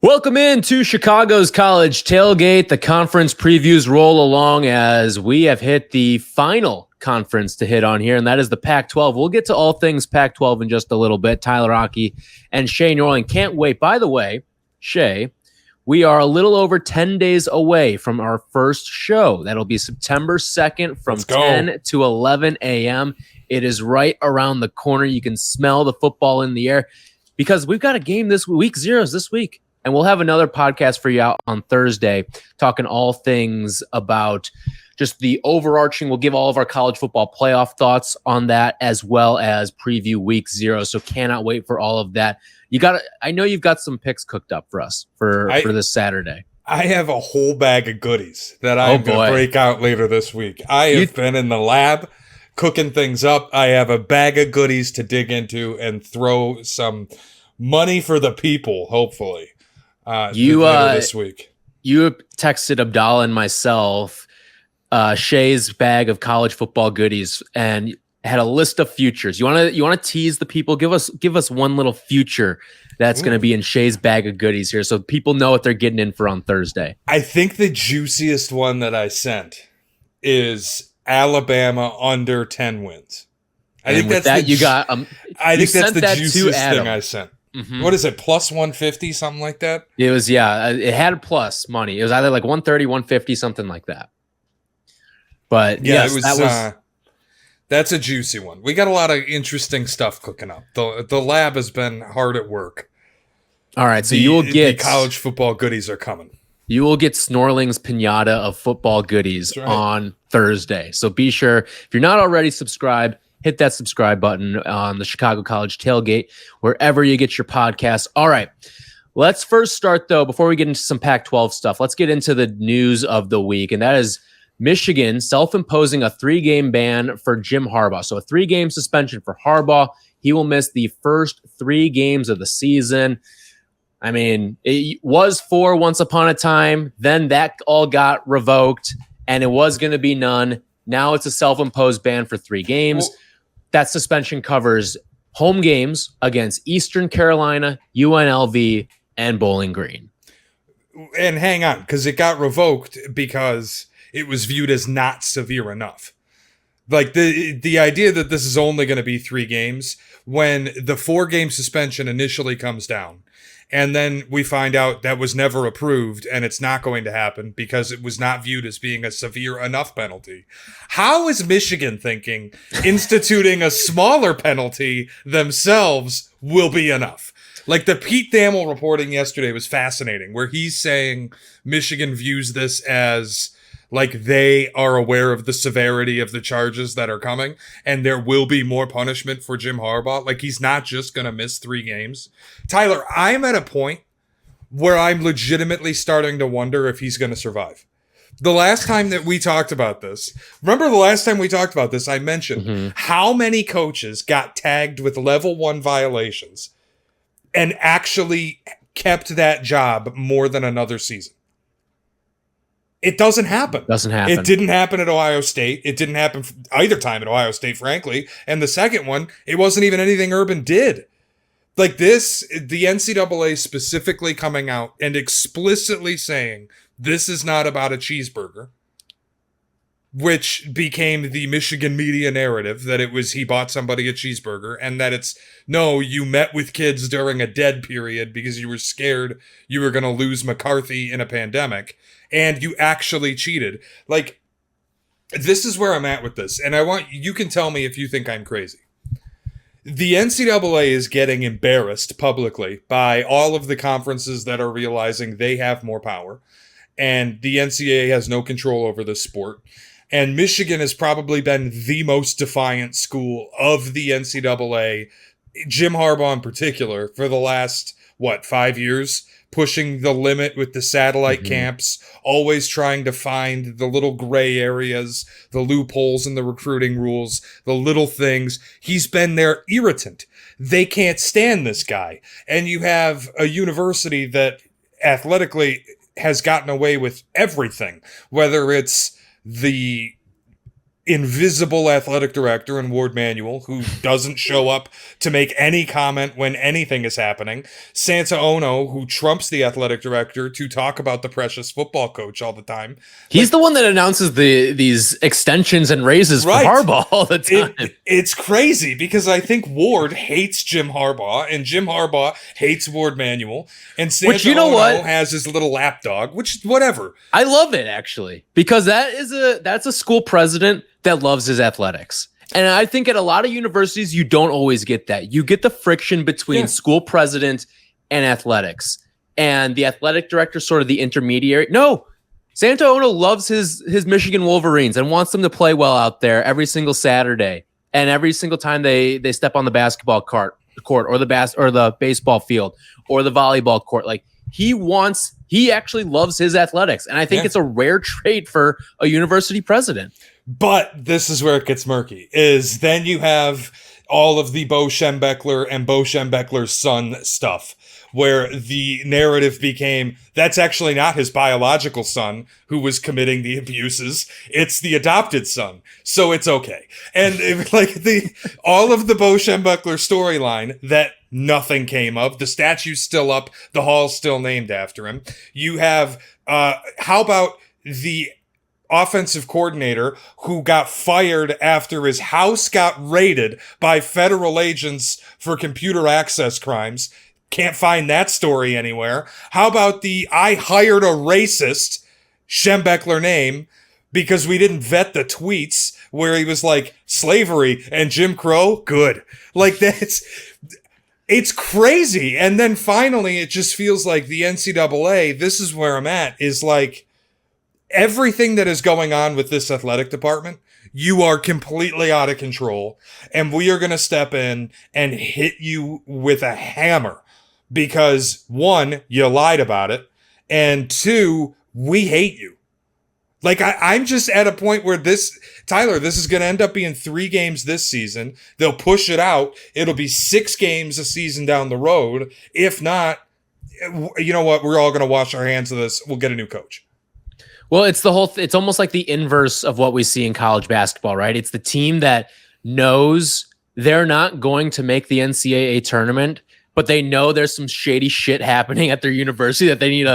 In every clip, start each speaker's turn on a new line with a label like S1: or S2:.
S1: Welcome in to Chicago's College Tailgate. The conference previews roll along as we have hit the final conference to hit on here, and that is the Pac-12. We'll get to all things Pac-12 in just a little bit. Tyler and Shea Norling can't wait. By the way, Shea, we are a little over 10 days away from our first show. That'll be September 2nd from 10 to 11 a.m. It is right around the corner. You can smell the football in the air because we've got a game this week, zeros this week. And we'll have another podcast for you out on Thursday talking all things about just the overarching. We'll give all of our college football playoff thoughts on that as well as preview week 0. So cannot wait for all of that. I know you've got some picks cooked up for us for this Saturday.
S2: I have a whole bag of goodies that I'm going to break out later this week. I have been in the lab cooking things up. I have a bag of goodies to dig into and throw some money for the people, hopefully. This week.
S1: You texted Abdallah and myself Shea's bag of college football goodies and had a list of futures. You want to tease the people? Give us one little future that's going to be in Shea's bag of goodies here, so people know what they're getting in for on Thursday.
S2: I think the juiciest one that I sent is Alabama under 10 wins. I think that's the juiciest thing I sent. Mm-hmm. What is it? Plus 150, something like that?
S1: It was, yeah. It had plus money. It was either like 130, 150, something like that. But
S2: yeah, yes, that's a juicy one. We got a lot of interesting stuff cooking up. The lab has been hard at work.
S1: All right, so you will get
S2: the college football goodies are coming.
S1: You will get Norling's pinata of football goodies on Thursday. So be sure, if you're not already subscribed, hit that subscribe button on the Chicago College Tailgate, wherever you get your podcasts. All right, let's first start, though, before we get into some Pac-12 stuff, let's get into the news of the week, and that is Michigan self-imposing a 3-game ban for Jim Harbaugh. So a 3-game suspension for Harbaugh. He will miss the first 3 games of the season. I mean, it was 4 once upon a time. Then that all got revoked, and it was going to be none. Now it's a self-imposed ban for 3 games. That suspension covers home games against Eastern Carolina, UNLV, and Bowling Green.
S2: And hang on, because it got revoked because it was viewed as not severe enough. Like the idea that this is only going to be 3 games, when the 4-game suspension initially comes down, and then we find out that was never approved and it's not going to happen because it was not viewed as being a severe enough penalty. How is Michigan thinking instituting a smaller penalty themselves will be enough? Like the Pete Thamel reporting yesterday was fascinating, where he's saying Michigan views this as like they are aware of the severity of the charges that are coming and there will be more punishment for Jim Harbaugh. Like he's not just going to miss 3 games. Tyler, I'm at a point where I'm legitimately starting to wonder if he's going to survive. The last time that we talked about this, I mentioned how many coaches got tagged with level 1 violations and actually kept that job more than another season. It doesn't happen. It didn't happen at Ohio State. It didn't happen either time at Ohio State, frankly. And the second one, it wasn't even anything Urban did. Like this, the NCAA specifically coming out and explicitly saying, this is not about a cheeseburger, which became the Michigan media narrative that it was he bought somebody a cheeseburger, and that it's, no, you met with kids during a dead period because you were scared you were going to lose McCarthy in a pandemic. And you actually cheated. Like, this is where I'm at with this. And you can tell me if you think I'm crazy. The NCAA is getting embarrassed publicly by all of the conferences that are realizing they have more power. And the NCAA has no control over this sport. And Michigan has probably been the most defiant school of the NCAA, Jim Harbaugh in particular, for the last, 5 years? Pushing the limit with the satellite camps, always trying to find the little gray areas, the loopholes in the recruiting rules, the little things. He's been their irritant. They can't stand this guy. And you have a university that athletically has gotten away with everything, whether it's the invisible athletic director in Ward Manuel, who doesn't show up to make any comment when anything is happening. Santa Ono, who trumps the athletic director to talk about the precious football coach all the time.
S1: He's the one that announces these extensions and raises for Harbaugh all the time.
S2: It's crazy because I think Ward hates Jim Harbaugh and Jim Harbaugh hates Ward Manuel. And Santa Ono has his little lapdog, which whatever.
S1: I love it actually, because that's a school president that loves his athletics. And I think at a lot of universities, you don't always get that. You get the friction between school president and athletics, and the athletic director sort of the intermediary. No, Santa Ono loves his Michigan Wolverines and wants them to play well out there every single Saturday. And every single time they step on the basketball court or the baseball field or the volleyball court, like he actually loves his athletics. And I think it's a rare trait for a university president.
S2: But this is where it gets murky, is then you have all of the Bo Schembechler and Bo Schembechler's son stuff, where the narrative became, that's actually not his biological son who was committing the abuses. It's the adopted son. So it's okay. And all of the Bo Schembechler storyline that nothing came of, the statue's still up, the hall's still named after him. You have, how about the offensive coordinator who got fired after his house got raided by federal agents for computer access crimes? Can't find that story anywhere. How about the I hired a racist Schembechler name because we didn't vet the tweets where he was like slavery and Jim Crow? Good. Like it's crazy. And then finally it just feels like the NCAA, this is where I'm at, is like, everything that is going on with this athletic department, you are completely out of control, and we are going to step in and hit you with a hammer because, one, you lied about it, and two, we hate you. Like, I'm just at a point where Tyler, this is going to end up being 3 games this season. They'll push it out. It'll be 6 games a season down the road. If not, you know what? We're all going to wash our hands of this. We'll get a new coach.
S1: Well, it's it's almost like the inverse of what we see in college basketball, right? It's the team that knows they're not going to make the NCAA tournament, but they know there's some shady shit happening at their university that they need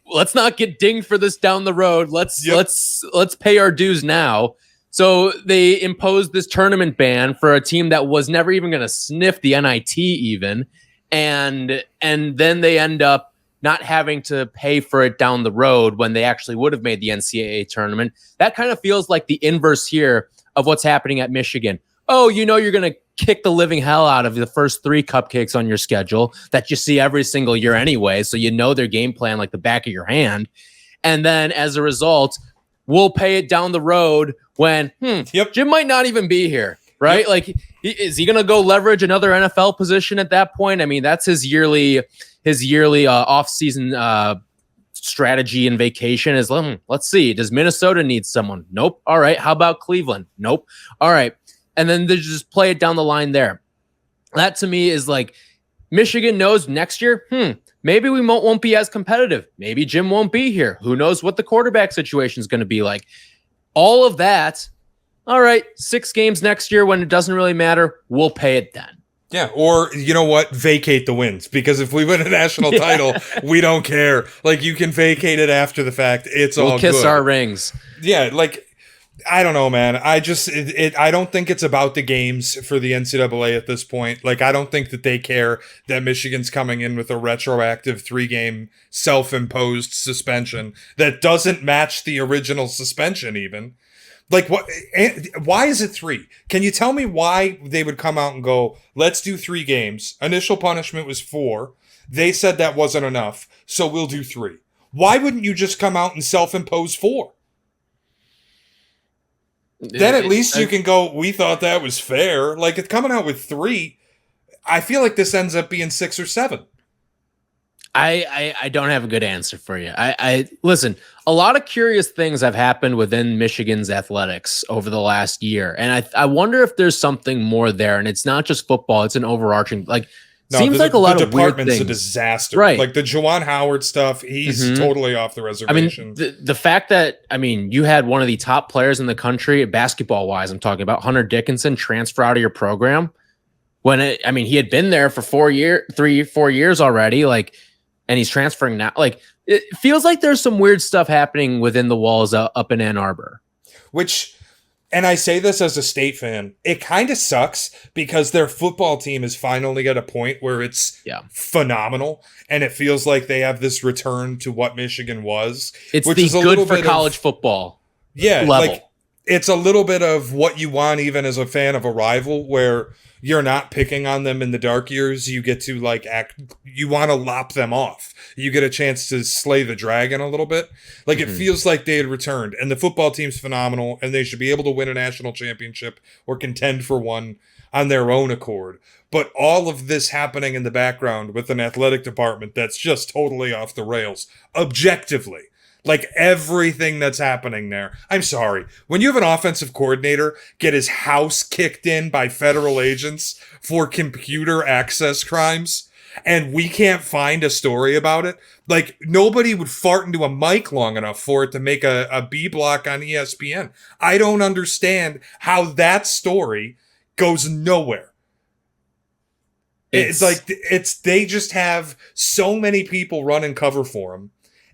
S1: let's not get dinged for this down the road. Let's pay our dues now. So they imposed this tournament ban for a team that was never even going to sniff the NIT even. And then they end up not having to pay for it down the road when they actually would have made the NCAA tournament. That kind of feels like the inverse here of what's happening at Michigan. Oh, you know you're going to kick the living hell out of the first 3 cupcakes on your schedule that you see every single year anyway, so you know their game plan like the back of your hand. And then as a result, we'll pay it down the road when Jim might not even be here, right? Yep. Like, is he going to go leverage another NFL position at that point? I mean, that's his yearly off-season strategy and vacation is, let's see, does Minnesota need someone? Nope. All right. How about Cleveland? Nope. All right. And then they just play it down the line there. That to me is like, Michigan knows next year, maybe we won't be as competitive. Maybe Jim won't be here. Who knows what the quarterback situation is going to be like? All of that. All right. 6 games next year when it doesn't really matter. We'll pay it then.
S2: Yeah, or you know what? Vacate the wins, because if we win a national title, we don't care. Like, you can vacate it after the fact. We'll
S1: kiss
S2: good.
S1: Our rings.
S2: Yeah, like, I don't know, man. I don't think it's about the games for the NCAA at this point. Like, I don't think that they care that Michigan's coming in with a retroactive 3-game self-imposed suspension that doesn't match the original suspension even. Like, what? Why is it 3? Can you tell me why they would come out and go, let's do 3 games? Initial punishment was 4. They said that wasn't enough, so we'll do 3. Why wouldn't you just come out and self-impose 4? Then at least you can go, we thought that was fair. Like, it's coming out with 3. I feel like this ends up being 6 or 7.
S1: I don't have a good answer for you. I listen, a lot of curious things have happened within Michigan's athletics over the last year. And I wonder if there's something more there. And it's not just football. It's an overarching, like,
S2: No,
S1: Seems like a lot
S2: the
S1: of weird
S2: department's
S1: things.
S2: a disaster.
S1: Right.
S2: Like the Juwan Howard stuff, he's totally off the reservation.
S1: I mean, the fact that, you had one of the top players in the country, basketball-wise, I'm talking about, Hunter Dickinson, transfer out of your program when he had been there for 4 years already, like, and he's transferring now. Like, it feels like there's some weird stuff happening within the walls up in Ann Arbor.
S2: And I say this as a State fan, it kind of sucks because their football team is finally at a point where it's phenomenal, and it feels like they have this return to what Michigan was.
S1: It's the good for college football level.
S2: Like, it's a little bit of what you want even as a fan of a rival, where you're not picking on them in the dark years. You get to you want to lop them off. You get a chance to slay the dragon a little bit. Like, it feels like they had returned, and the football team's phenomenal, and they should be able to win a national championship or contend for one on their own accord. But all of this happening in the background with an athletic department that's just totally off the rails, objectively. Like, everything that's happening there. I'm sorry. When you have an offensive coordinator get his house kicked in by federal agents for computer access crimes, and we can't find a story about it, like, nobody would fart into a mic long enough for it to make a B block on ESPN. I don't understand how that story goes nowhere. It's like, they just have so many people running cover for them.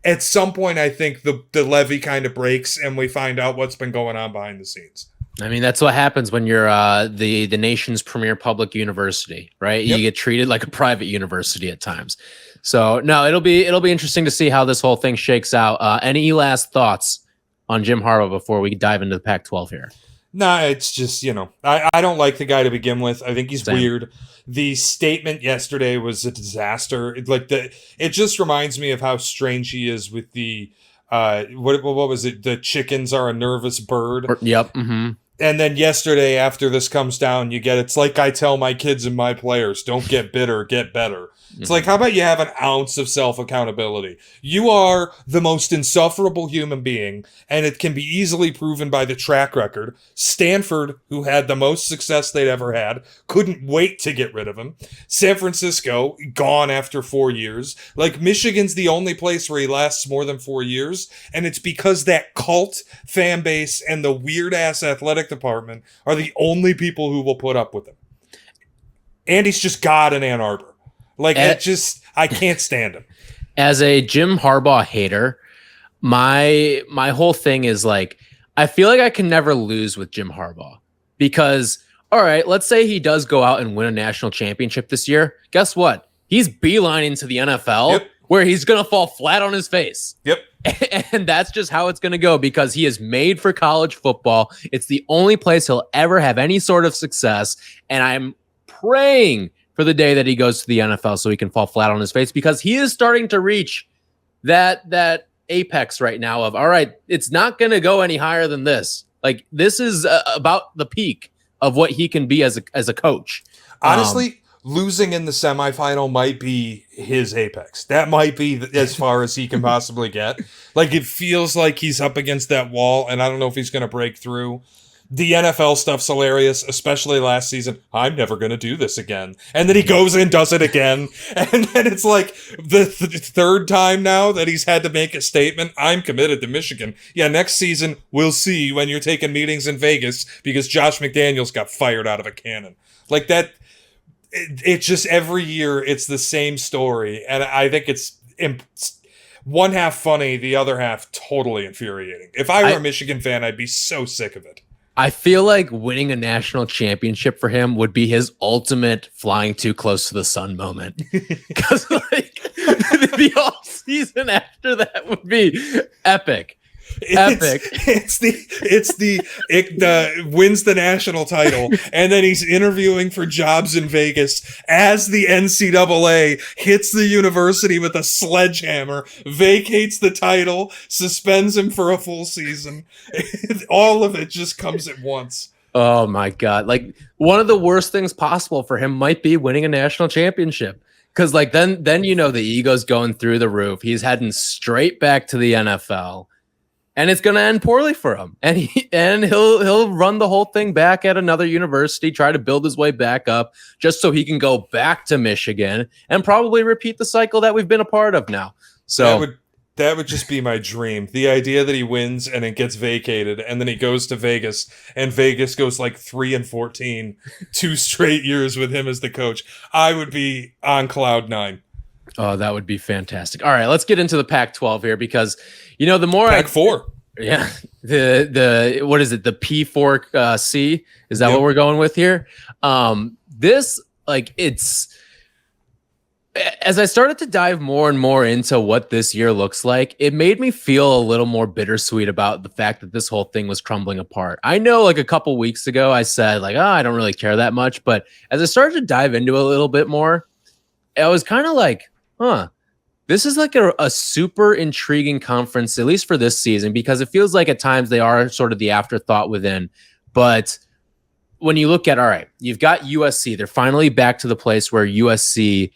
S2: At some point, I think the levee kind of breaks and we find out what's been going on behind the scenes.
S1: I mean, that's what happens when you're the nation's premier public university, right? Yep. You get treated like a private university at times. So no, it'll be interesting to see how this whole thing shakes out. Any last thoughts on Jim Harbaugh before we dive into the Pac-12 here?
S2: Nah, it's just, I don't like the guy to begin with. I think he's weird. The statement yesterday was a disaster. It just reminds me of how strange he is with the what was it? The chickens are a nervous bird.
S1: Yep. Mm-hmm.
S2: And then yesterday, after this comes down, it's like I tell my kids and my players, don't get bitter, get better. It's like, how about you have an ounce of self-accountability? You are the most insufferable human being, and it can be easily proven by the track record. Stanford, who had the most success they'd ever had, couldn't wait to get rid of him. San Francisco, gone after 4 years. Like, Michigan's the only place where he lasts more than 4 years, and it's because that cult fan base and the weird-ass athletic department are the only people who will put up with him. And he's just God in Ann Arbor. Like, I can't stand him.
S1: As a Jim Harbaugh hater, my whole thing is, like, I feel like I can never lose with Jim Harbaugh because, all right, let's say he does go out and win a national championship this year. Guess what? He's beelining to the NFL where he's going to fall flat on his face.
S2: Yep.
S1: And that's just how it's going to go because he is made for college football. It's the only place he'll ever have any sort of success. And I'm praying for the day that he goes to the NFL so he can fall flat on his face because he is starting to reach that apex right now of, all right, it's not going to go any higher than this. Like, this is about the peak of what he can be as a coach.
S2: Honestly, losing in the semifinal might be his apex. That might be as far as he can possibly get. Like, it feels like he's up against that wall, and I don't know if he's going to break through. The NFL stuff's hilarious, especially last season. I'm never going to do this again. And then he goes and does it again. And then it's like the third time now that he's had to make a statement. I'm committed to Michigan. Yeah, next season, we'll see when you're taking meetings in Vegas because Josh McDaniels got fired out of a cannon. Like that, it's just every year it's the same story. And I think it's one half funny, the other half totally infuriating. If I were a Michigan fan, I'd be so sick of it.
S1: I feel like winning a national championship for him would be his ultimate flying too close to the sun moment. Because like the off season after that would be epic.
S2: It's the wins the national title, and then he's interviewing for jobs in Vegas as the NCAA hits the university with a sledgehammer, vacates the title, suspends him for a full season. All of it just comes at once.
S1: Oh my God. Like, one of the worst things possible for him might be winning a national championship. Because like then the ego's going through the roof. He's heading straight back to the NFL. and it's going to end poorly for him. And he'll run the whole thing back at another university, try to build his way back up just so he can go back to Michigan and probably repeat the cycle that we've been a part of now. So
S2: that would just be my dream. The idea that he wins and it gets vacated and then he goes to Vegas and Vegas goes like 3-14, 2 straight years with him as the coach. I would be on cloud 9.
S1: Oh, that would be fantastic. All right, let's get into the Pac-12 here because, the more
S2: Pac-4.
S1: Yeah. The what is it? The P4C? Is that what we're going with here? This, it's, as I started to dive more and more into what this year looks like, it made me feel a little more bittersweet about the fact that this whole thing was crumbling apart. I know like a couple weeks ago, I said I don't really care that much. But as I started to dive into it a little bit more, I was kind of like, this is like a super intriguing conference, at least for this season, because it feels like at times they are sort of the afterthought within. But when you look at, all right, you've got USC. They're finally back to the place where USC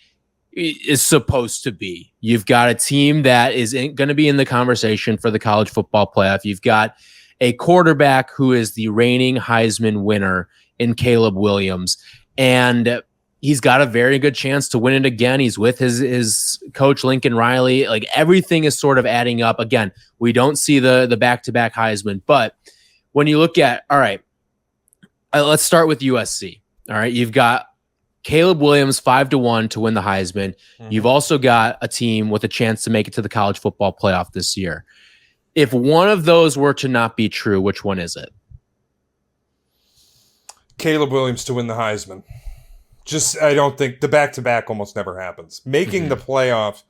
S1: is supposed to be. You've got a team that is going to be in the conversation for the college football playoff. You've got a quarterback who is the reigning Heisman winner in Caleb Williams. And he's got a very good chance to win it again. He's with his coach, Lincoln Riley. Like everything is sort of adding up. Again, we don't see the back-to-back Heisman. But when you look at, all right, let's start with USC. All right, you've got Caleb Williams 5-1 to win the Heisman. Mm-hmm. You've also got a team with a chance to make it to the college football playoff this year. If one of those were to not be true, which one is it?
S2: Caleb Williams to win the Heisman. I don't think the back-to-back almost never happens. Making the playoff.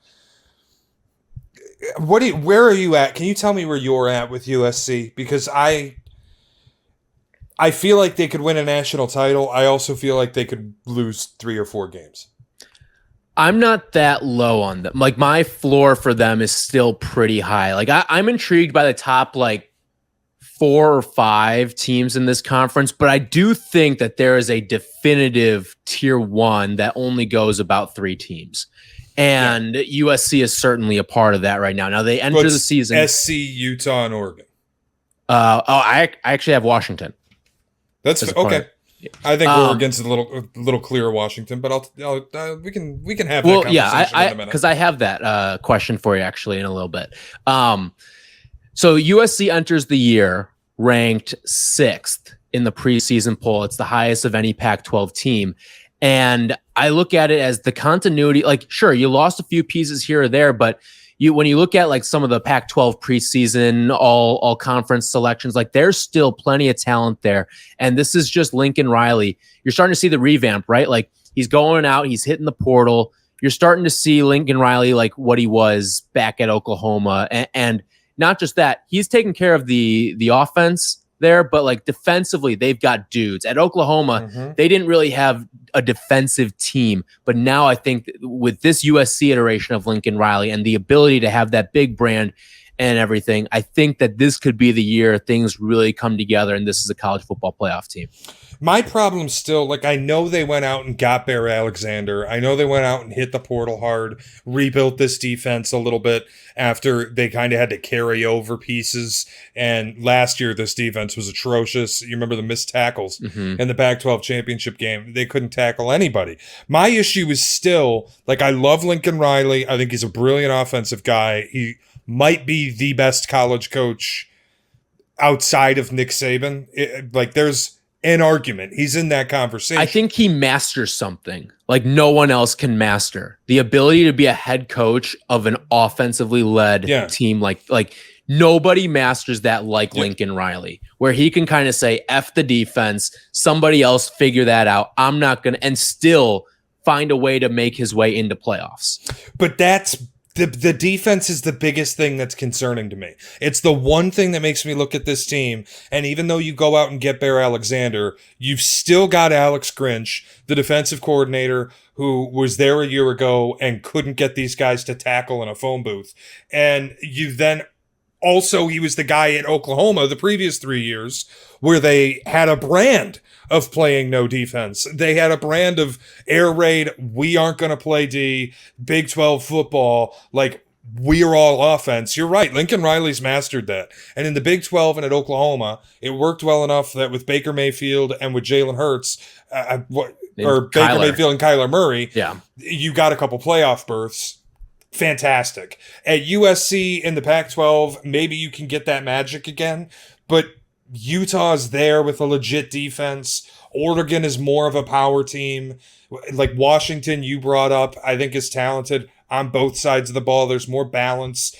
S2: Where are you at? Can you tell me where you're at with USC? Because I feel like they could win a national title. I also feel like they could lose 3 or 4 games.
S1: I'm not that low on them. Like my floor for them is still pretty high. Like I'm intrigued by the top 4 or 5 teams in this conference, but I do think that there is a definitive tier 1 that only goes about 3 teams. And USC is certainly a part of that right now. Now they enter the season.
S2: SC, Utah, and Oregon.
S1: I actually have Washington.
S2: That's okay. I think Oregon's a little clearer Washington, but we can have that conversation in a minute.
S1: Because I have that question for you actually in a little bit. So USC enters the year ranked 6th in the preseason poll. It's the highest of any Pac-12 team. And I look at it as the continuity, sure, you lost a few pieces here or there, but when you look at some of the Pac-12 preseason, all conference selections, there's still plenty of talent there. And this is just Lincoln Riley. You're starting to see the revamp, right? He's going out, he's hitting the portal. You're starting to see Lincoln Riley what he was back at Oklahoma. And not just that, he's taking care of the offense there, but defensively, they've got dudes. At Oklahoma, they didn't really have a defensive team, but now I think with this USC iteration of Lincoln Riley and the ability to have that big brand and everything, I think that this could be the year things really come together and this is a college football playoff team.
S2: My problem still, I know they went out and got Bear Alexander. I know they went out and hit the portal hard, rebuilt this defense a little bit after they kind of had to carry over pieces. And last year, this defense was atrocious. You remember the missed tackles in the Pac-12 championship game. They couldn't tackle anybody. My issue is still, I love Lincoln Riley. I think he's a brilliant offensive guy. He might be the best college coach outside of Nick Saban. There's an argument. He's in that conversation.
S1: I think he masters something no one else can master. The ability to be a head coach of an offensively led team. Nobody masters that Lincoln Riley, where he can kind of say, F the defense, somebody else figure that out. I'm not going to, and still find a way to make his way into playoffs.
S2: But that's the defense is the biggest thing that's concerning to me. It's the one thing that makes me look at this team. And even though you go out and get Bear Alexander, you've still got Alex Grinch, the defensive coordinator, who was there a year ago and couldn't get these guys to tackle in a phone booth. And you then also, he was the guy at Oklahoma the previous 3 years where they had a brand of playing no defense. They had a brand of air raid. We aren't going to play D, Big 12 football. we're all offense. You're right. Lincoln Riley's mastered that. And in the Big 12 and at Oklahoma, it worked well enough that with Baker Mayfield and with Jalen Hurts, Baker Mayfield and Kyler Murray, you got a couple playoff berths. Fantastic. At USC in the Pac-12, maybe you can get that magic again, but Utah's there with a legit defense. Oregon is more of a power team. Like Washington, you brought up, I think is talented on both sides of the ball. There's more balance.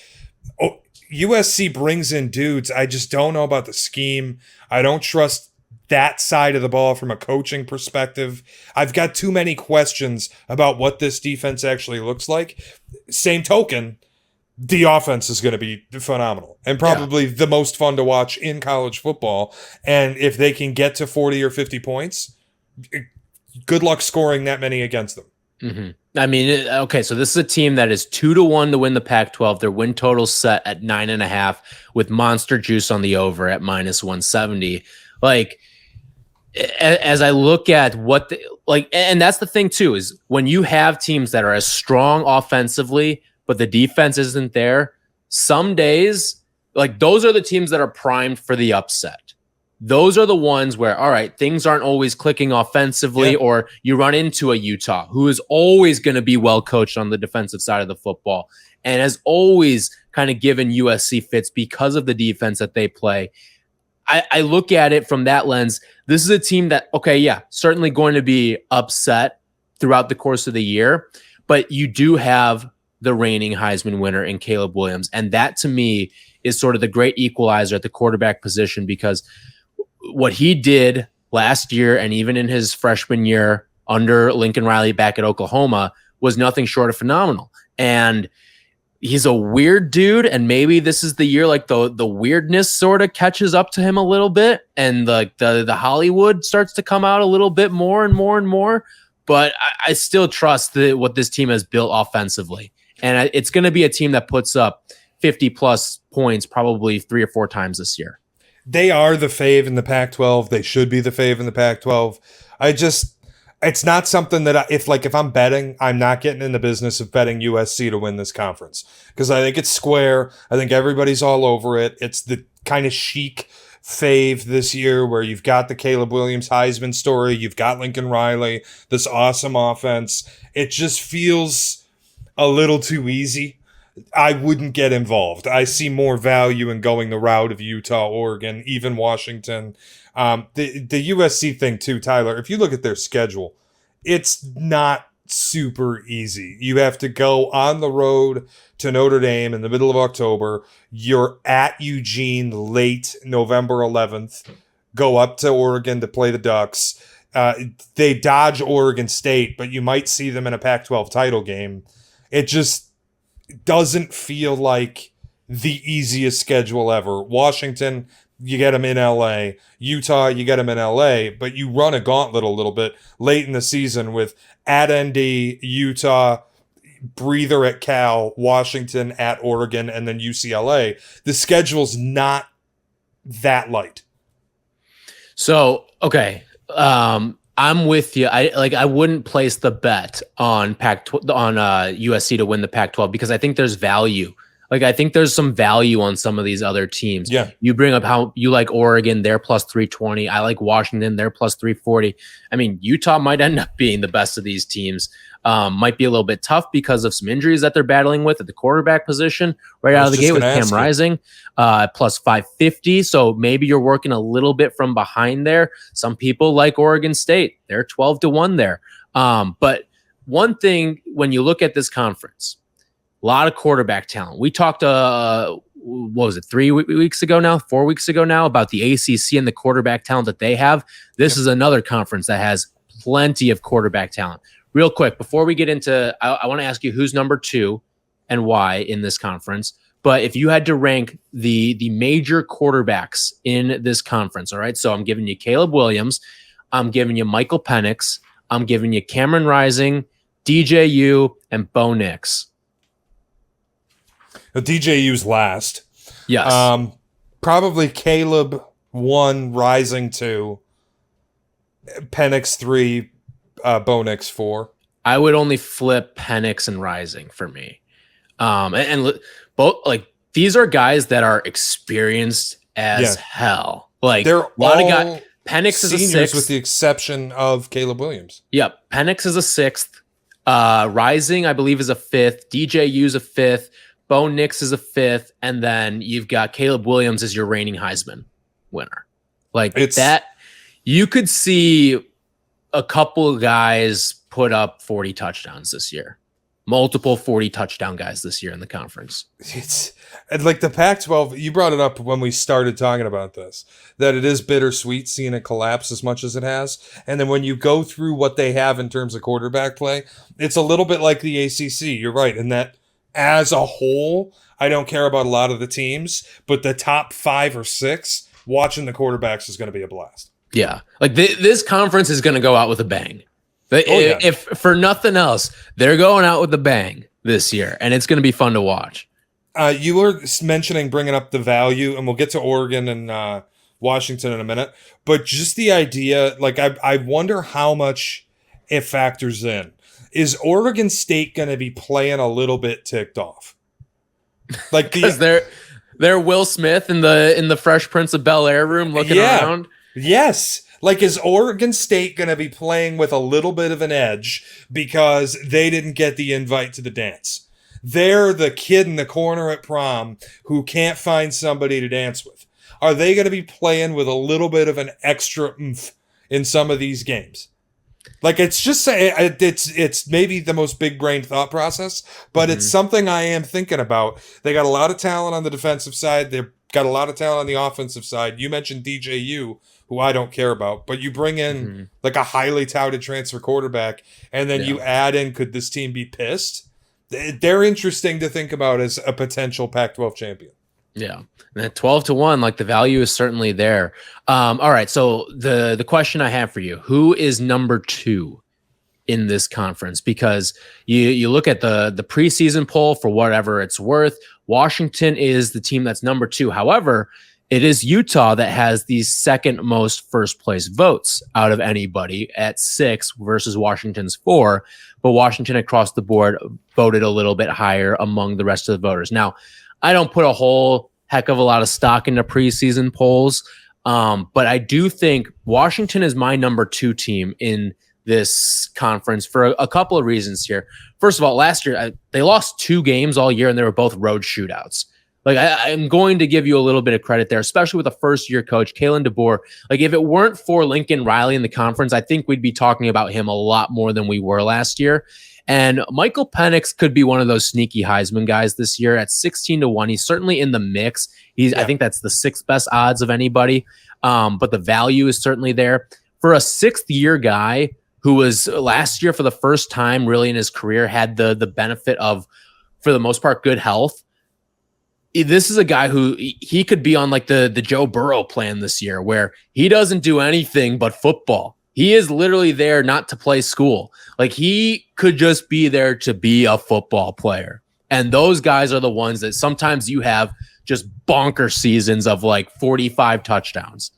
S2: USC brings in dudes. I just don't know about the scheme. I don't trust that side of the ball from a coaching perspective. I've got too many questions about what this defense actually looks like. Same token, the offense is going to be phenomenal and probably the most fun to watch in college football. And if they can get to 40 or 50 points, good luck scoring that many against them.
S1: Mm-hmm. I mean, okay, so this is a team that is 2-1 to win the Pac-12. Their win total set at 9.5 with monster juice on the over at -170. Like, as I look at what and that's the thing too, is when you have teams that are as strong offensively, but the defense isn't there, some days, like those are the teams that are primed for the upset. Those are the ones where, all right, things aren't always clicking offensively, or you run into a Utah who is always going to be well coached on the defensive side of the football and has always kind of given USC fits because of the defense that they play. I look at it from that lens. This is a team that, certainly going to be upset throughout the course of the year, but you do have the reigning Heisman winner in Caleb Williams. And that to me is sort of the great equalizer at the quarterback position, because what he did last year and even in his freshman year under Lincoln Riley back at Oklahoma was nothing short of phenomenal. And he's a weird dude, and maybe this is the year like the weirdness sort of catches up to him a little bit, and the Hollywood starts to come out a little bit more and more and more. But I still trust what this team has built offensively, and it's going to be a team that puts up 50+ points probably 3 or 4 times this year.
S2: They are the fave in the Pac-12. They should be the fave in the Pac-12. It's not something that if I'm betting, I'm not getting in the business of betting USC to win this conference, because I think it's square. I think everybody's all over it. It's the kind of chic fave this year where you've got the Caleb Williams Heisman story. You've got Lincoln Riley, this awesome offense. It just feels a little too easy. I wouldn't get involved. I see more value in going the route of Utah, Oregon, even Washington. The USC thing too, Tyler, if you look at their schedule, it's not super easy. You have to go on the road to Notre Dame in the middle of October. You're at Eugene late November 11th. Go up to Oregon to play the Ducks. They dodge Oregon State, but you might see them in a Pac-12 title game. It just doesn't feel like the easiest schedule ever. Washington, you get them in LA. Utah, you get them in LA, but you run a gauntlet a little bit late in the season with at ND, Utah, breather at Cal, Washington at Oregon, and then UCLA. The schedule's not that light.
S1: So, okay. I'm with you. I wouldn't place the bet on USC to win the Pac-12 because I think there's value. Like, I think there's some value on some of these other teams.
S2: Yeah.
S1: You bring up how you like Oregon, they're plus 320. I like Washington, they're plus 340. I mean, Utah might end up being the best of these teams. Might be a little bit tough because of some injuries that they're battling with at the quarterback position right out of the gate with Cam Rising, plus 550. So maybe you're working a little bit from behind there. Some people like Oregon State. They're 12-1 there. But one thing, when you look at this conference, a lot of quarterback talent. We talked, what was it, 4 weeks ago now, about the ACC and the quarterback talent that they have. This is another conference that has plenty of quarterback talent. Real quick, before we get into, I want to ask you who's number 2 and why in this conference. But if you had to rank the major quarterbacks in this conference, all right, so I'm giving you Caleb Williams, I'm giving you Michael Penix, I'm giving you Cameron Rising, DJU, and Bo Nix.
S2: DJU's last.
S1: Yes.
S2: Probably Caleb 1, Rising 2, Penix 3, Bo Nix 4.
S1: I would only flip Penix and Rising for me. Both like these are guys that are experienced as hell. Like
S2: they're
S1: a lot
S2: all
S1: of guys. Penix is a
S2: seniors
S1: sixth,
S2: with the exception of Caleb Williams.
S1: Yep, Penix is a sixth. Rising, I believe, is a fifth. DJU's a fifth. Bo Nix is a fifth, and then you've got Caleb Williams as your reigning Heisman winner. Like that, you could see a couple of guys put up 40 touchdowns this year. Multiple 40 touchdown guys this year in the conference.
S2: It's like the Pac-12. You brought it up when we started talking about this, that it is bittersweet seeing it collapse as much as it has. And then when you go through what they have in terms of quarterback play, it's a little bit like the ACC. You're right in that as a whole, I don't care about a lot of the teams, but the top 5 or 6, watching the quarterbacks is going to be a blast.
S1: Yeah, like this conference is going to go out with a bang. If for nothing else, they're going out with a bang this year, and it's going to be fun to watch.
S2: You were mentioning bringing up the value, and we'll get to Oregon and Washington in a minute. But just the idea, like I wonder how much it factors in. Is Oregon State going to be playing a little bit ticked off? Like
S1: because they're Will Smith in the Fresh Prince of Bel-Air room looking around.
S2: Yes. Like, is Oregon State going to be playing with a little bit of an edge because they didn't get the invite to the dance? They're the kid in the corner at prom who can't find somebody to dance with. Are they going to be playing with a little bit of an extra oomph in some of these games? Like, it's just it's maybe the most big brain thought process, but it's something I am thinking about. They got a lot of talent on the defensive side. They've got a lot of talent on the offensive side. You mentioned DJU, who I don't care about, but you bring in like a highly touted transfer quarterback, and then you add in, could this team be pissed? They're interesting to think about as a potential Pac-12 champion.
S1: Yeah. And at 12-1, like the value is certainly there. All right. So the question I have for you, who is number 2 in this conference? Because you look at the preseason poll for whatever it's worth. Washington is the team that's number 2. However, it is Utah that has the second most first place votes out of anybody at 6 versus Washington's 4. But Washington across the board voted a little bit higher among the rest of the voters. Now, I don't put a whole heck of a lot of stock into preseason polls, but I do think Washington is my number 2 team in this conference for a couple of reasons here. First of all, last year, they lost 2 games all year, and they were both road shootouts. Like, I'm going to give you a little bit of credit there, especially with a first-year coach, Kalen DeBoer. Like, if it weren't for Lincoln Riley in the conference, I think we'd be talking about him a lot more than we were last year. And Michael Penix could be one of those sneaky Heisman guys this year at 16-1. He's certainly in the mix. I think that's the 6th best odds of anybody. But the value is certainly there. For a 6th-year guy who was last year for the first time really in his career had the benefit of, for the most part, good health. This is a guy who he could be on like the Joe Burrow plan this year, where he doesn't do anything but football. He is literally there not to play school. Like, he could just be there to be a football player. And those guys are the ones that sometimes you have just bonker seasons of like 45 touchdowns.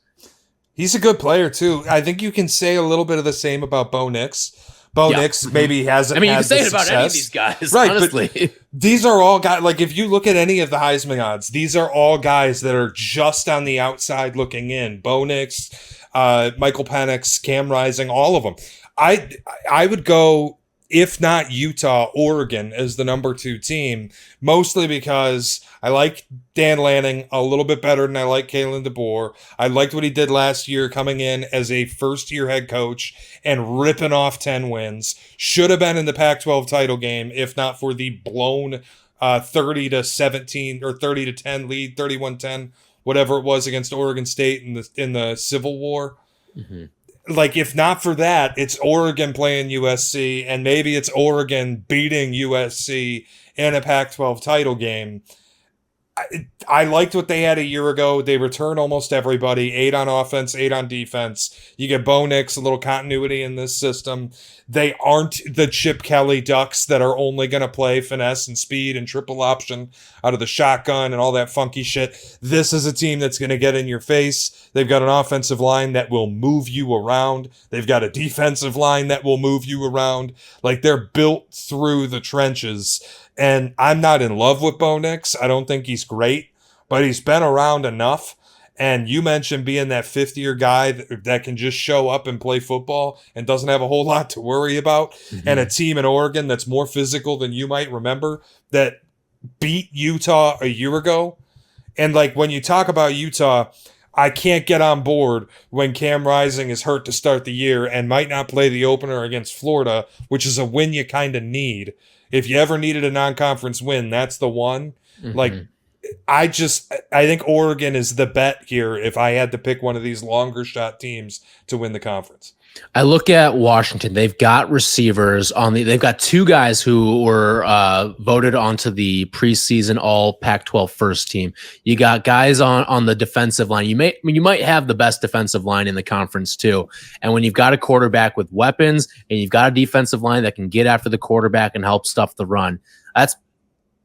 S2: He's a good player too. I think you can say a little bit of the same about Bo Nix. Nix maybe hasn't.
S1: I mean, you
S2: had
S1: can say it
S2: success.
S1: about any of these guys,
S2: right?
S1: Honestly,
S2: but these are all guys. Like, if you look at any of the Heisman odds, these are all guys that are just on the outside looking in. Bo Nix, Michael Penix, Cam Rising, all of them. I would go, if not Utah, Oregon as the number 2 team, mostly because I like Dan Lanning a little bit better than I like Kalen DeBoer. I liked what he did last year coming in as a first-year head coach and ripping off 10 wins. Should have been in the Pac-12 title game if not for the blown 30-17 or 30-10 lead, 31-10, whatever it was against Oregon State in the Civil War. Like, if not for that, it's Oregon playing USC, and maybe it's Oregon beating USC in a Pac-12 title game. I liked what they had a year ago. They return almost everybody, 8 on offense, 8 on defense. You get Bo Nix, a little continuity in this system. They aren't the Chip Kelly Ducks that are only going to play finesse and speed and triple option out of the shotgun and all that funky shit. This is a team that's going to get in your face. They've got an offensive line that will move you around. They've got a defensive line that will move you around. Like, they're built through the trenches. And I'm not in love with Bo Nix. I don't think he's great, but he's been around enough. And you mentioned being that fifth-year guy that can just show up and play football and doesn't have a whole lot to worry about. Mm-hmm. And a team in Oregon that's more physical than you might remember that beat Utah a year ago. And like when you talk about Utah, I can't get on board when Cam Rising is hurt to start the year and might not play the opener against Florida, which is a win you kind of need. If you ever needed a non-conference win, that's the one. Mm-hmm. Like, I think Oregon is the bet here if I had to pick one of these longer shot teams to win the conference.
S1: I look at Washington. They've got receivers they've got two guys who were voted onto the preseason all Pac-12 first team. You got guys on the defensive line. You might have the best defensive line in the conference too. And when you've got a quarterback with weapons and you've got a defensive line that can get after the quarterback and help stuff the run, that's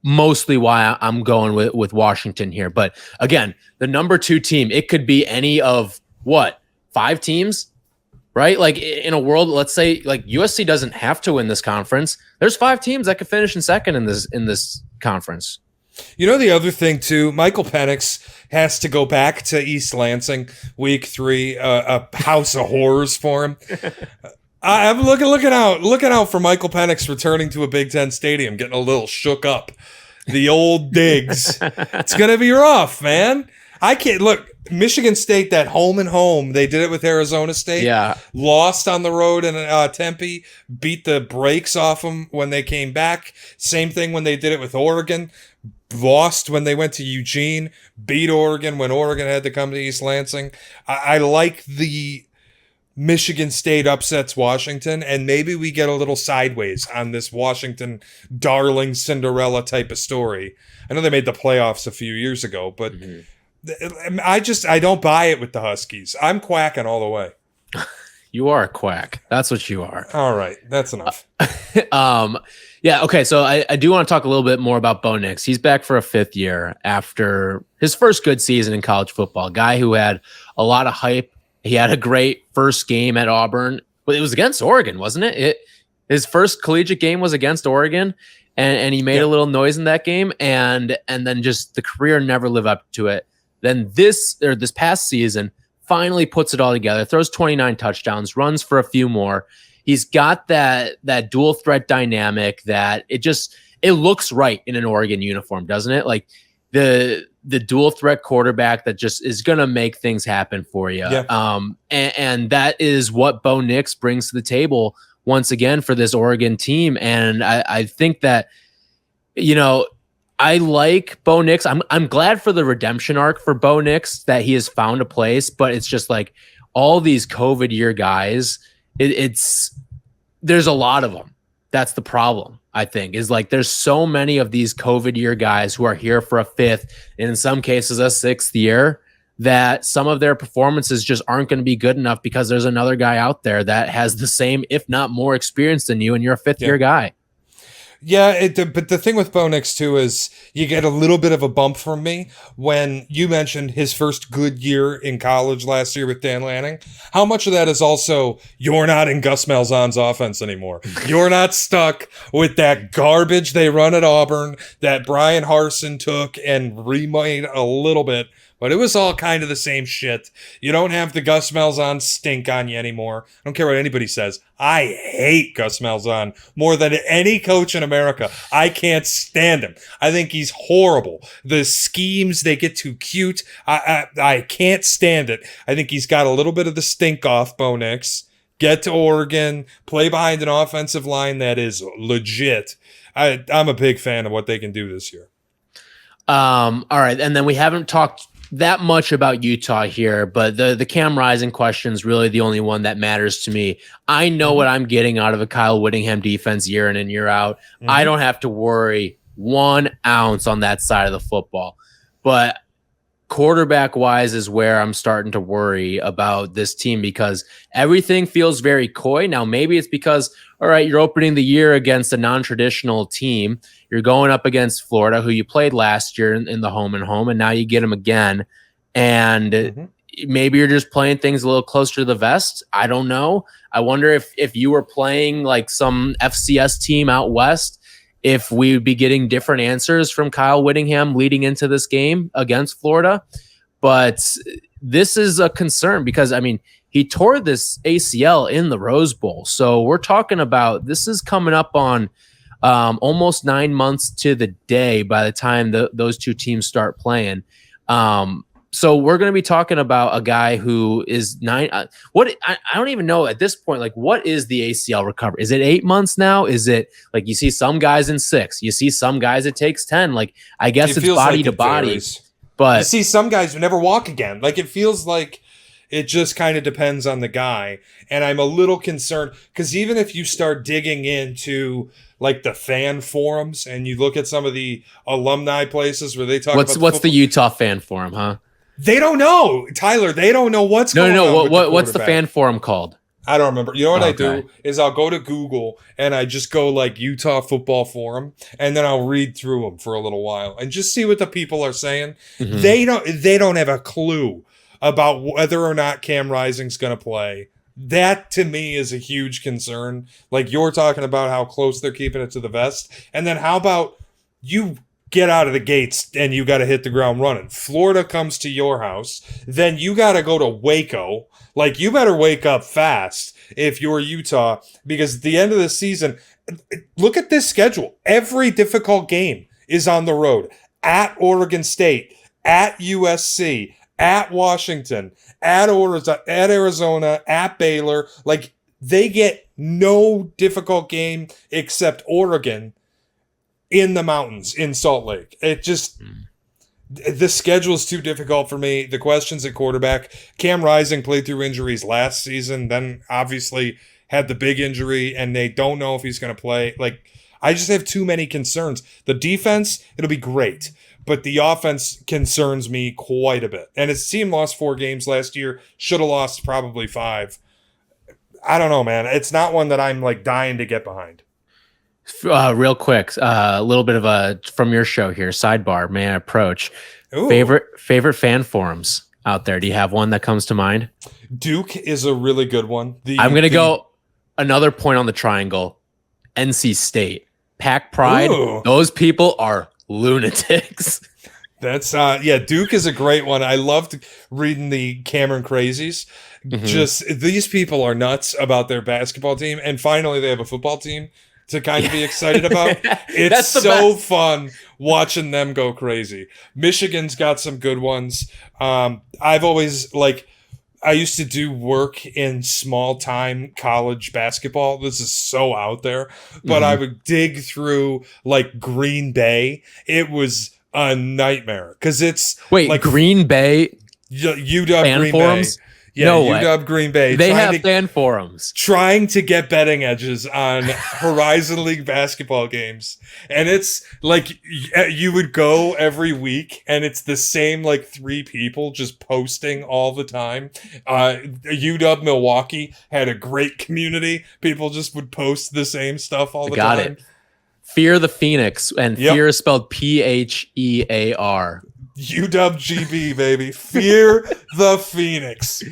S1: mostly why I'm going with Washington here. But again, the number 2 team, it could be any of 5 teams, right? Like in a world, let's say like USC doesn't have to win this conference. There's 5 teams that could finish in second in this conference.
S2: You know, the other thing too, Michael Penix has to go back to East Lansing week 3, a house of horrors for him. I'm looking out for Michael Penix returning to a Big Ten stadium, getting a little shook up. The old digs. It's going to be rough, man. I can't look. Michigan State, that home and home, they did it with Arizona State.
S1: Yeah.
S2: Lost on the road in Tempe, beat the brakes off them when they came back. Same thing when they did it with Oregon. Lost when they went to Eugene, beat Oregon when Oregon had to come to East Lansing. I like the Michigan State upsets Washington, and maybe we get a little sideways on this Washington darling Cinderella type of story. I know they made the playoffs a few years ago, but I don't buy it with the Huskies. I'm quacking all the way.
S1: You are a quack. That's what you are.
S2: All right. That's enough.
S1: Yeah. Okay. So I do want to talk a little bit more about Bo Nix. He's back for a 5th year after his first good season in college football. Guy who had a lot of hype. He had a great first game at Auburn. But it was against Oregon, wasn't it? His first collegiate game was against Oregon, and he made a little noise in that game, and then just the career never lived up to it. Then this past season finally puts it all together, throws 29 touchdowns, runs for a few more. He's got that dual threat dynamic that it looks right in an Oregon uniform, doesn't it? Like the dual threat quarterback that just is going to make things happen for you. Yeah. And that is what Bo Nix brings to the table once again for this Oregon team. And I think that, I like Bo Nix. I'm glad for the redemption arc for Bo Nix that he has found a place, but it's just like all these COVID year guys, there's a lot of them. That's the problem, I think, is like there's so many of these COVID year guys who are here for a 5th, and in some cases a 6th year, that some of their performances just aren't going to be good enough because there's another guy out there that has the same, if not more experience than you, and you're a 5th year guy.
S2: Yeah, but the thing with Bo Nix too is you get a little bit of a bump from me when you mentioned his first good year in college last year with Dan Lanning. How much of that is also you're not in Gus Malzahn's offense anymore. You're not stuck with that garbage they run at Auburn that Brian Harsin took and remade a little bit. But it was all kind of the same shit. You don't have the Gus Malzahn stink on you anymore. I don't care what anybody says. I hate Gus Malzahn more than any coach in America. I can't stand him. I think he's horrible. The schemes, they get too cute. I can't stand it. I think he's got a little bit of the stink off Bo Nix. Get to Oregon, play behind an offensive line that is legit. I'm a big fan of what they can do this year.
S1: All right. And then we haven't talked that much about Utah here, but the Cam Rising question is really the only one that matters to me. I know what I'm getting out of a Kyle Whittingham defense year in and year out. I don't have to worry 1 ounce on that side of the football. But quarterback wise is where I'm starting to worry about this team because everything feels very coy. Now, maybe it's because, all right, you're opening the year against a non-traditional team. You're going up against Florida, who you played last year in the home and home, and now you get them again. And maybe you're just playing things a little closer to the vest. I don't know. I wonder if you were playing like some FCS team out west if we would be getting different answers from Kyle Whittingham leading into this game against Florida. But this is a concern because, I mean, he tore this ACL in the Rose Bowl. So we're talking about this is coming up on almost 9 months to the day by the time those two teams start playing. So we're going to be talking about a guy who is I don't even know at this point, like, what is the ACL recovery? Is it 8 months now? Is it like you see some guys in 6? You see some guys it takes 10. Like, I guess it's body to body. But
S2: you see some guys who never walk again. Like, it feels like it just kind of depends on the guy. And I'm a little concerned because even if you start digging into like the fan forums and you look at some of the alumni places where they talk
S1: what's the Utah fan forum, huh?
S2: They don't know, Tyler. They don't know what's going on.
S1: What's the fan forum called?
S2: I don't remember. You know what I do is I'll go to Google and I just go like Utah Football Forum and then I'll read through them for a little while and just see what the people are saying. Mm-hmm. They don't have a clue about whether or not Cam Rising's going to play. That to me is a huge concern. Like you're talking about how close they're keeping it to the vest. And then how about you get out of the gates and you got to hit the ground running. Florida comes to your house. Then you got to go to Waco. Like, you better wake up fast if you're Utah, because at the end of the season, look at this schedule. Every difficult game is on the road. At Oregon State, at USC, at Washington, at Arizona, at Baylor. Like, they get no difficult game except Oregon in the mountains in Salt Lake. It just... The schedule is too difficult for me. The questions at quarterback. Cam Rising played through injuries last season, then obviously had the big injury, and they don't know if he's going to play. Like, I just have too many concerns. The defense, it'll be great, but the offense concerns me quite a bit. And his team lost 4 games last year. Should have lost probably 5. I don't know, man. It's not one that I'm like dying to get behind.
S1: Real quick, a little bit of a from your show here, sidebar, man approach.
S2: Ooh.
S1: Favorite fan forums out there. Do you have one that comes to mind?
S2: Duke is a really good one.
S1: I'm going to go another point on the triangle. NC State, Pac Pride. Ooh. Those people are lunatics.
S2: That's Duke is a great one. I loved reading the Cameron Crazies. Mm-hmm. Just these people are nuts about their basketball team, and finally they have a football team to kind of be excited about. It's so fun watching them go crazy. Michigan's got some good ones. I've always I used to do work in small time college basketball. This is so out there, but I would dig through like Green Bay. It was a nightmare because it's like Green
S1: Bay,
S2: UW Green
S1: forums?
S2: Bay. Yeah, no UW Green Bay.
S1: They have fan forums.
S2: Trying to get betting edges on Horizon League basketball games. And it's like you would go every week and it's the same like 3 people just posting all the time. UW Milwaukee had a great community. People just would post the same stuff all the time. Got it.
S1: Fear the Phoenix, and fear is spelled P-H-E-A-R.
S2: UWGB, baby. Fear the Phoenix.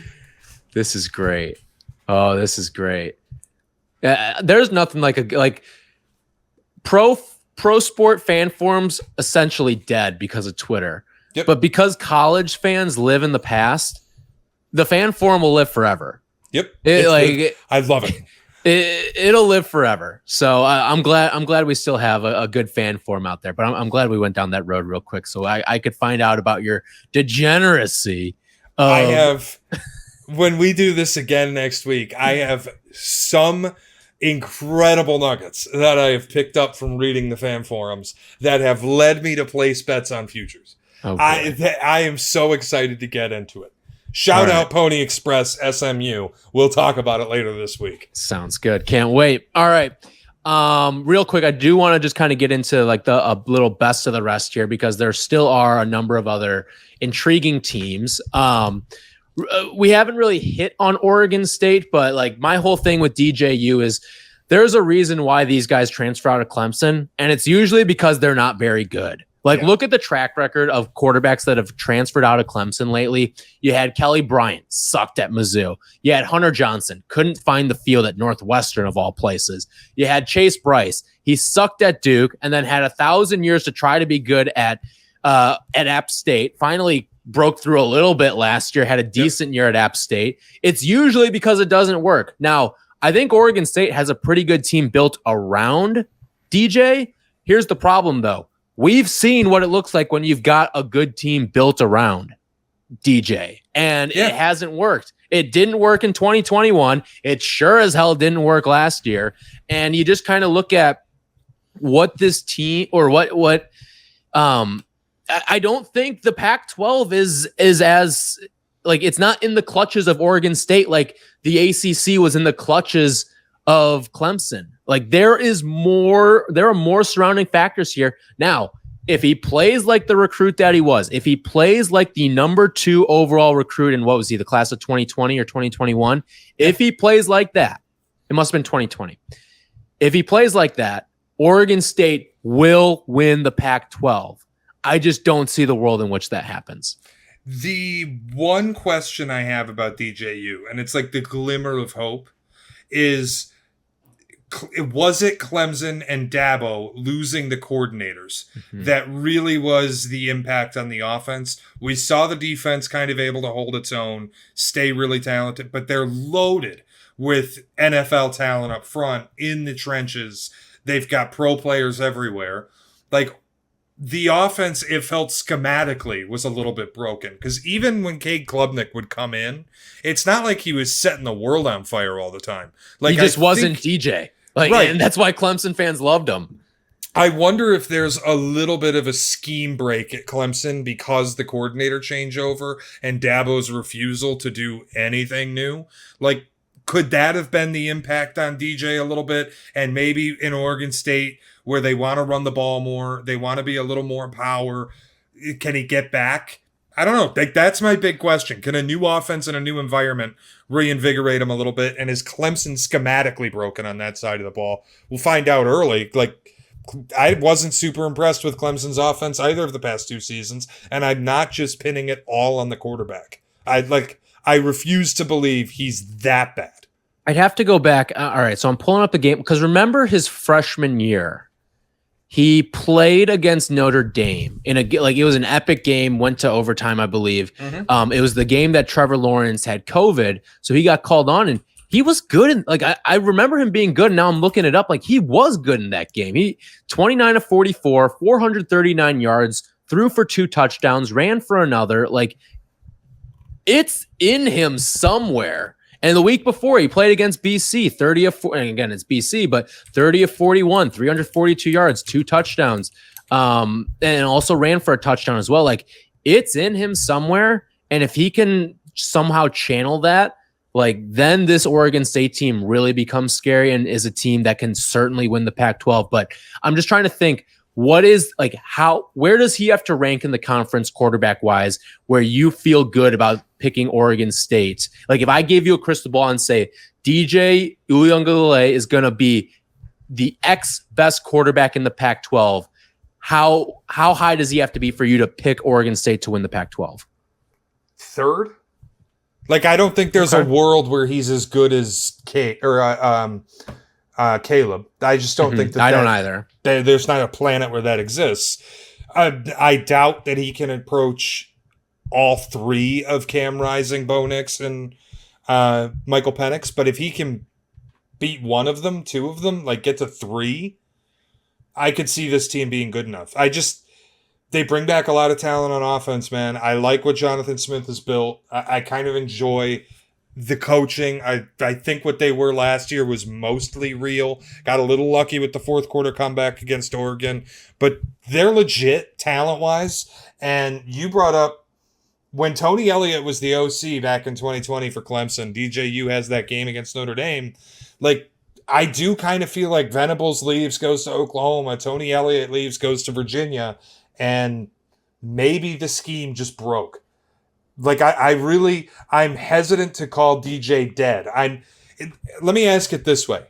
S1: This is great. Oh, this is great. There's nothing like pro sport fan forums essentially dead because of Twitter. Yep. But because college fans live in the past, the fan forum will live forever.
S2: Yep. I love it.
S1: It'll live forever. So I'm glad we still have a good fan forum out there. But I'm glad we went down that road real quick so I could find out about your degeneracy.
S2: I have, when we do this again next week, I have some incredible nuggets that I have picked up from reading the fan forums that have led me to place bets on futures. Okay. I am so excited to get into it. Shout out Pony Express SMU. We'll talk about it later this week.
S1: Sounds good. Can't wait. All right. Real quick, I do want to just kind of get into like a little best of the rest here because there still are a number of other intriguing teams. We haven't really hit on Oregon State, but like my whole thing with DJU is there's a reason why these guys transfer out of Clemson, and it's usually because they're not very good. Like, look at the track record of quarterbacks that have transferred out of Clemson lately. You had Kelly Bryant, sucked at Mizzou. You had Hunter Johnson, couldn't find the field at Northwestern of all places. You had Chase Bryce. He sucked at Duke and then had 1,000 years to try to be good at App State. Finally broke through a little bit last year, had a decent year at App State. It's usually because it doesn't work. Now, I think Oregon State has a pretty good team built around DJ. Here's the problem, though. We've seen what it looks like when you've got a good team built around DJ, and it hasn't worked. It didn't work in 2021. It sure as hell didn't work last year. And you just kind of look at what this team or what I don't think the Pac-12 is as like, it's not in the clutches of Oregon State like the ACC was in the clutches of Clemson. Like, there are more surrounding factors here. Now, if he plays like the recruit that he was, if he plays like the number 2 overall recruit in, what was he, the class of 2020 or 2021? If he plays like that, it must have been 2020. If he plays like that, Oregon State will win the Pac-12. I just don't see the world in which that happens.
S2: The one question I have about DJU, and it's like the glimmer of hope, is, was it Clemson and Dabo losing the coordinators that really was the impact on the offense? We saw the defense kind of able to hold its own, stay really talented, but they're loaded with NFL talent up front in the trenches. They've got pro players everywhere. Like, the offense, it felt schematically was a little bit broken, because even when Cade Klubnik would come in, it's not like he was setting the world on fire all the time. Like,
S1: he just wasn't DJ. Like, right. And that's why Clemson fans loved him.
S2: I wonder if there's a little bit of a scheme break at Clemson because the coordinator changeover and Dabo's refusal to do anything new. Like, could that have been the impact on DJ a little bit? And maybe in Oregon State, where they want to run the ball more, they want to be a little more power, can he get back? I don't know. Like, that's my big question. Can a new offense and a new environment reinvigorate him a little bit? And is Clemson schematically broken on that side of the ball? We'll find out early. Like, I wasn't super impressed with Clemson's offense either of the past 2 seasons, and I'm not just pinning it all on the quarterback. I refuse to believe he's that bad.
S1: I'd have to go back. All right, so I'm pulling up the game, because remember his freshman year, he played against Notre Dame in it was an epic game, went to overtime, I believe. It was the game that Trevor Lawrence had COVID, so he got called on, and he was good. I remember him being good, and now I'm looking it up. Like, he was good in that game. He 29 of 44, 439 yards, threw for 2 touchdowns, ran for another. Like, it's in him somewhere. And the week before, he played against BC, 30 of 4, and again, it's BC, but 30 of 41, 342 yards, 2 touchdowns, and also ran for a touchdown as well. Like, it's in him somewhere, and if he can somehow channel that, like, then this Oregon State team really becomes scary and is a team that can certainly win the Pac-12. But I'm just trying to think, where does he have to rank in the conference quarterback wise where you feel good about picking Oregon State? Like, if I gave you a crystal ball and say DJ Uiagalelei is going to be the best quarterback in the Pac-12, how high does he have to be for you to pick Oregon State to win the Pac-12?
S2: 3rd? Like, I don't think there's a world where he's as good as Caleb. I just don't think that.
S1: I don't either.
S2: There's not a planet where that exists. I doubt that he can approach all 3 of Cam Rising, Bo Nix, and Michael Penix. But if he can beat one of them, 2 of them, like get to 3, I could see this team being good enough. They bring back a lot of talent on offense, man. I like what Jonathan Smith has built. I kind of enjoy the coaching. I think what they were last year was mostly real. Got a little lucky with the 4th quarter comeback against Oregon, but they're legit talent-wise. And you brought up when Tony Elliott was the OC back in 2020 for Clemson, DJU has that game against Notre Dame. Like, I do kind of feel like Venables leaves, goes to Oklahoma. Tony Elliott leaves, goes to Virginia. And maybe the scheme just broke. Like, I'm hesitant to call DJ dead. Let me ask it this way.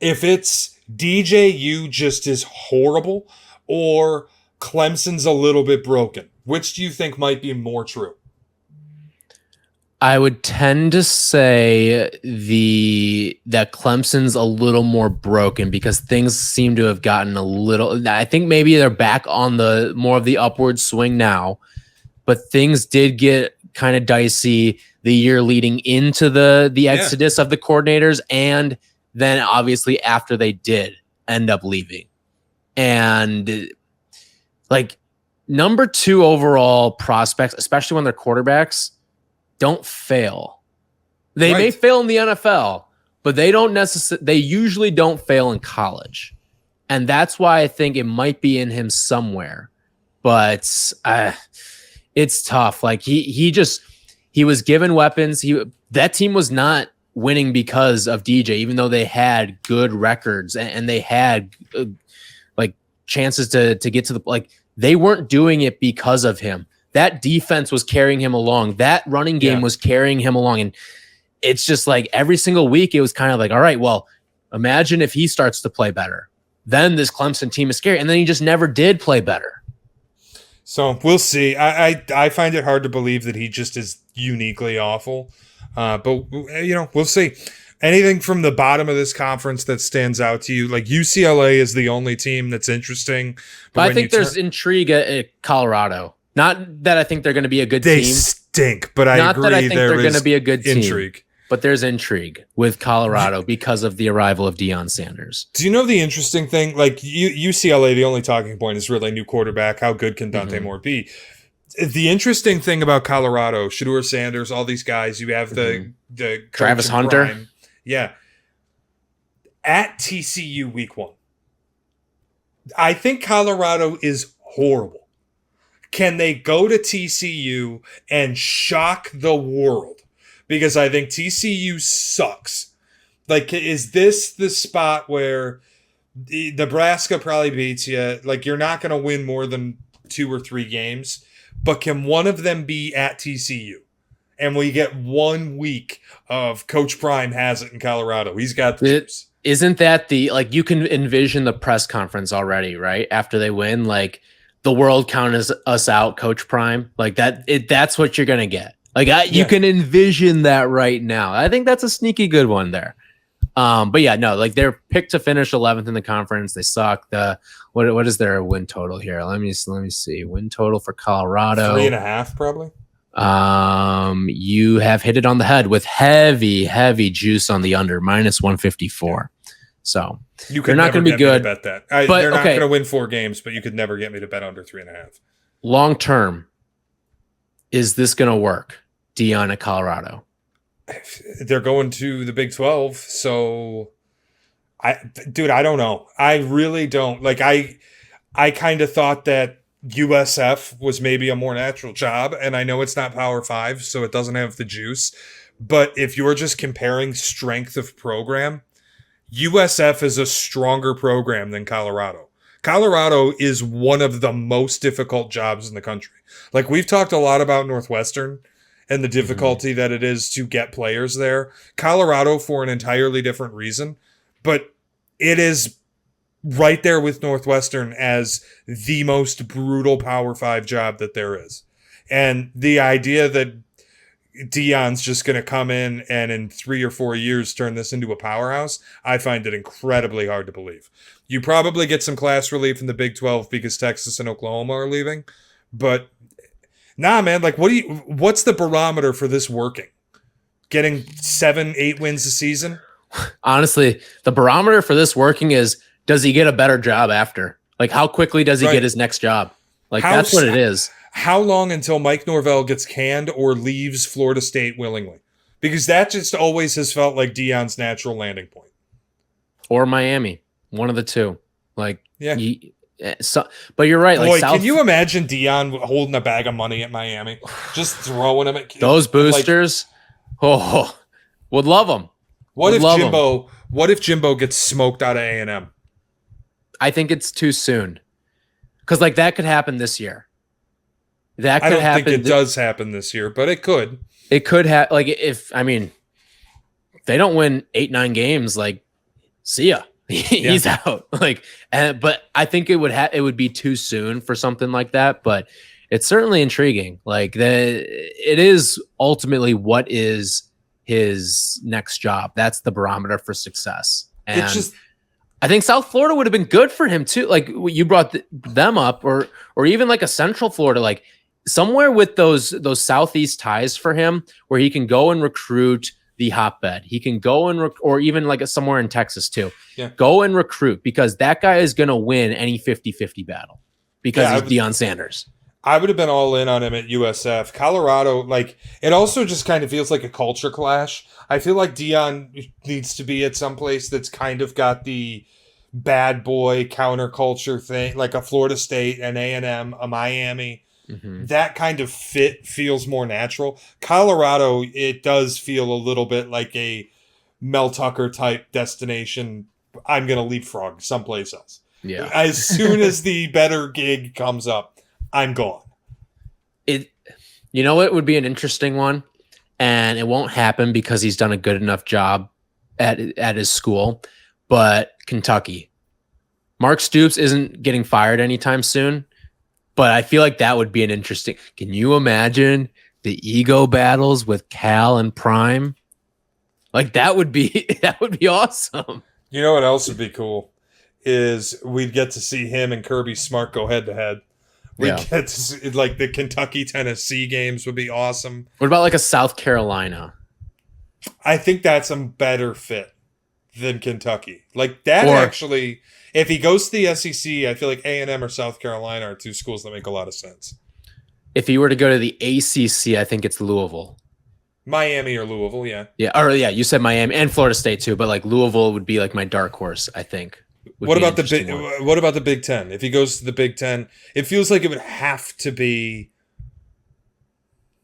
S2: If it's DJU just is horrible, or Clemson's a little bit broken. Which do you think might be more true?
S1: I would tend to say that Clemson's a little more broken because things seem to have gotten a little. I think maybe they're back on the more of the upward swing now, but things did get kind of dicey the year leading into the exodus of the coordinators, and then obviously after they did end up leaving, and like number 2 overall prospects, especially when they're quarterbacks, don't fail. They may fail in the NFL, but they usually don't fail in college. And that's why I think it might be in him somewhere. But it's tough. Like he was given weapons. That team was not winning because of DJ, even though they had good records and they had like chances to get to the they weren't doing it because of him. That defense was carrying him along. That running game was carrying him along. And it's just like every single week, it was kind of like, all right, well, imagine if he starts to play better. Then this Clemson team is scary. And then he just never did play better.
S2: So we'll see. I find it hard to believe that he just is uniquely awful. But, we'll see. Anything from the bottom of this conference that stands out to you? Like UCLA is the only team that's interesting.
S1: But I think there's intrigue at Colorado. Not that I think they're going to be a good team.
S2: They stink, but I agree.
S1: Not that I think they're going to be a good team.
S2: Intrigue.
S1: But there's intrigue with Colorado because of the arrival of Deion Sanders.
S2: Do you know the interesting thing? Like UCLA, the only talking point is really new quarterback. How good can Dante Moore be? The interesting thing about Colorado, Shedeur Sanders, all these guys, you have the
S1: Travis Hunter.
S2: Prime. Yeah. At TCU week 1. I think Colorado is horrible. Can they go to TCU and shock the world? Because I think TCU sucks. Like, is this the spot where Nebraska probably beats you? Like, you're not going to win more than 2 or 3 games. But can one of them be at TCU? And we get 1 week of Coach Prime has it in Colorado. He's got the juice.
S1: Isn't that you can envision the press conference already, right? After they win, like, the world counts us out, Coach Prime. Like that's what you're gonna get. You can envision that right now. I think that's a sneaky good one there. But yeah, no, like they're picked to finish 11th in the conference. They suck. What is their win total here? Let me see. Win total for Colorado
S2: 3.5 probably.
S1: You have hit it on the head with heavy juice on the under -154. So they're not going to be good.
S2: Bet that. They're not going to win 4 games, but you could never get me to bet under 3.5.
S1: Long term, is this going to work? Deion at Colorado.
S2: They're going to the Big 12, so I don't know. I really don't. Like I kind of thought that USF was maybe a more natural job, and I know it's not Power 5, so it doesn't have the juice. But if you're just comparing strength of program, USF is a stronger program than Colorado. Colorado is one of the most difficult jobs in the country. Like we've talked a lot about Northwestern and the difficulty that it is to get players there. Colorado for an entirely different reason, but it is right there with Northwestern as the most brutal Power 5 job that there is. And the idea that Deion's just going to come in and in 3 or 4 years turn this into a powerhouse, I find it incredibly hard to believe. You probably get some class relief in the Big 12 because Texas and Oklahoma are leaving, but nah, man, like what's the barometer for this working? Getting 7-8 wins a season?
S1: Honestly, the barometer for this working is, does he get a better job after? Like, how quickly does he get his next job? Like, that's what it is.
S2: How long until Mike Norvell gets canned or leaves Florida State willingly? Because that just always has felt like Deion's natural landing point.
S1: Or Miami. One of the two. Like,
S2: yeah.
S1: But you're right.
S2: Boy, can you imagine Deion holding a bag of money at Miami? Just throwing them at
S1: those boosters? Would love them.
S2: What if Jimbo gets smoked out of A&M?
S1: I think it's too soon. Because, like, that could happen this year. That could happen.
S2: I don't think it does happen this year, but it could.
S1: It could have, like, if they don't win 8-9 games, like, see ya. He's out. But I think it would be too soon for something like that. But it's certainly intriguing. It is ultimately what is his next job. That's the barometer for success. And I think South Florida would have been good for him too. Like you brought them up, or even like a Central Florida, like somewhere with those Southeast ties for him, where he can go and recruit the hotbed. He can go or even like somewhere in Texas too. Yeah. Go and recruit, because that guy is going to win any 50-50 battle because he's Deion Sanders.
S2: I would have been all in on him at USF. Colorado, like, it also just kind of feels like a culture clash. I feel like Deion needs to be at some place that's kind of got the bad boy counterculture thing, like a Florida State, an A&M, a Miami. Mm-hmm. That kind of fit feels more natural. Colorado, it does feel a little bit like a Mel Tucker type destination. I'm going to leapfrog someplace else.
S1: Yeah.
S2: As soon as the better gig comes up, I'm gone.
S1: You know, it would be an interesting one, and it won't happen because he's done a good enough job at his school. But Kentucky, Mark Stoops isn't getting fired anytime soon. But I feel like that would be an interesting. Can you imagine the ego battles with Cal and Prime? Like that would be awesome.
S2: You know what else would be cool is we'd get to see him and Kirby Smart go head to head. We get to see, like, the Kentucky-Tennessee games would be awesome.
S1: What about like a South Carolina?
S2: I think that's a better fit than Kentucky. Like that actually, if he goes to the SEC, I feel like A&M or South Carolina are two schools that make a lot of sense.
S1: If he were to go to the ACC, I think it's Louisville.
S2: Miami or Louisville, yeah.
S1: Yeah, you said Miami and Florida State too, but like Louisville would be like my dark horse, I think.
S2: What about the Big Ten? If he goes to the Big Ten, it feels like it would have to be.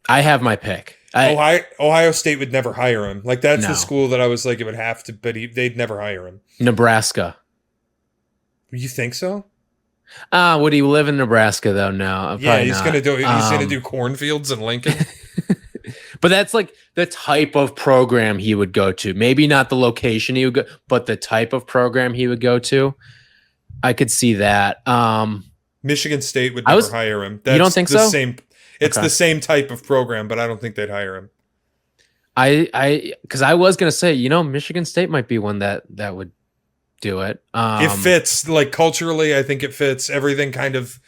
S1: I have my pick.
S2: Ohio State would never hire him. Like that's the school that I was like it would have to, but they'd never hire him.
S1: Nebraska.
S2: You think so?
S1: Would he live in Nebraska though? No.
S2: Yeah, he's gonna do cornfields in Lincoln.
S1: But that's like the type of program he would go to. Maybe not the location he would go, but the type of program he would go to. I could see that.
S2: Michigan State would never hire him.
S1: You don't think so?
S2: It's the same type of program, but I don't think they'd hire him.
S1: Because I was gonna say, Michigan State might be one that would do it.
S2: It fits, like, culturally. I think it fits. Everything kind of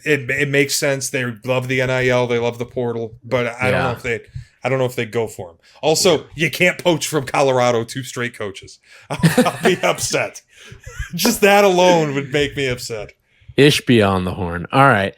S2: it makes sense. They love the NIL, they love the portal, but I don't know if they'd go for him. Also, you can't poach from Colorado 2 straight coaches. I'll be upset. Just that alone would make me upset.
S1: Ishbia on the horn. All right.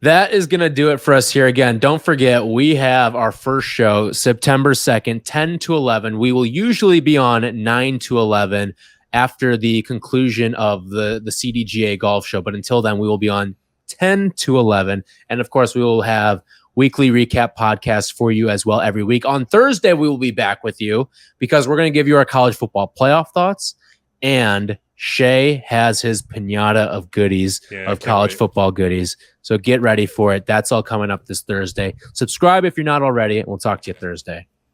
S1: That is going to do it for us here. Again, don't forget, we have our first show September 2nd, 10 to 11. We will usually be on at 9 to 11 after the conclusion of the CDGA golf show. But until then, we will be on 10 to 11. And of course, we will have weekly recap podcasts for you as well every week. On Thursday, we will be back with you because we're going to give you our college football playoff thoughts. And Shea has his pinata of goodies, of college football goodies. So get ready for it. That's all coming up this Thursday. Subscribe if you're not already, and we'll talk to you Thursday.